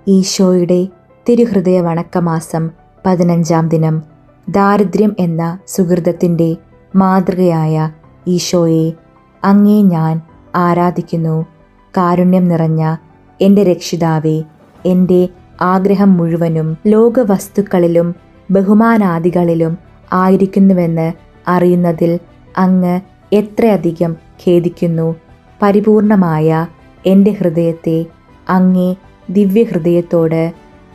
ഈശോയുടെ തിരുഹൃദയ വണക്കമാസം 15-ാം ദിനം. ദാരിദ്ര്യം എന്ന സുഹൃതത്തിൻ്റെ മാതൃകയായ ഈശോയെ, അങ്ങേ ഞാൻ ആരാധിക്കുന്നു. കാരുണ്യം നിറഞ്ഞ എൻ്റെ രക്ഷിതാവേ, എൻ്റെ ആഗ്രഹം മുഴുവനും ലോകവസ്തുക്കളിലും ബഹുമാനാദികളിലും ആയിരിക്കുന്നുവെന്ന് അറിയുന്നതിൽ അങ്ങ് എത്രയധികം ഖേദിക്കുന്നു. പരിപൂർണമായ എൻ്റെ ഹൃദയത്തെ അങ്ങേ ദിവ്യഹൃദയത്തോട്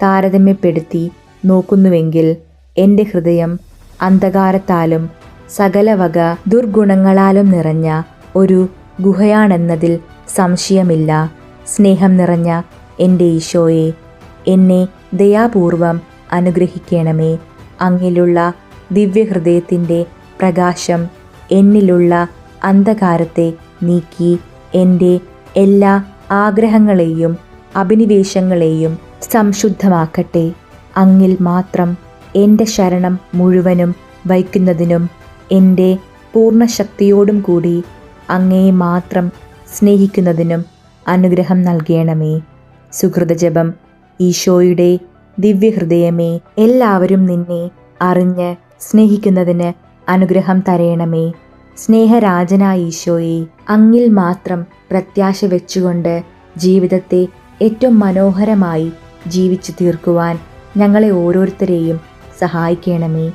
താരതമ്യപ്പെടുത്തി നോക്കുന്നുവെങ്കിൽ എൻ്റെ ഹൃദയം അന്ധകാരത്താലും സകലവക ദുർഗുണങ്ങളാലും നിറഞ്ഞ ഒരു ഗുഹയാണെന്നതിൽ സംശയമില്ല. സ്നേഹം നിറഞ്ഞ എൻ്റെ ഈശോയെ, എന്നെ ദയാപൂർവം അനുഗ്രഹിക്കണമേ. അങ്ങിലുള്ള ദിവ്യഹൃദയത്തിൻ്റെ പ്രകാശം എന്നിലുള്ള അന്ധകാരത്തെ നീക്കി എൻ്റെ എല്ലാ ആഗ്രഹങ്ങളെയും അഭിനിവേശങ്ങളെയും സംശുദ്ധമാക്കട്ടെ. അങ്ങിൽ മാത്രം എൻ്റെ ശരണം മുഴുവനും വയ്ക്കുന്നതിനും എൻ്റെ പൂർണ്ണശക്തിയോടും കൂടി അങ്ങയെ മാത്രം സ്നേഹിക്കുന്നതിനും അനുഗ്രഹം നൽകണമേ. സുഹൃതജപം. ഈശോയുടെ ദിവ്യഹൃദയമേ, എല്ലാവരും നിന്നെ അറിഞ്ഞ് സ്നേഹിക്കുന്നതിന് അനുഗ്രഹം തരയണമേ. സ്നേഹരാജനായ ഈശോയെ, അങ്ങിൽ മാത്രം പ്രത്യാശ വെച്ചുകൊണ്ട് ജീവിതത്തെ ഏറ്റവും മനോഹരമായി ജീവിച്ചു തീർക്കുവാൻ ഞങ്ങളെ ഓരോരുത്തരെയും സഹായിക്കണമേ.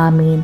ആമീൻ.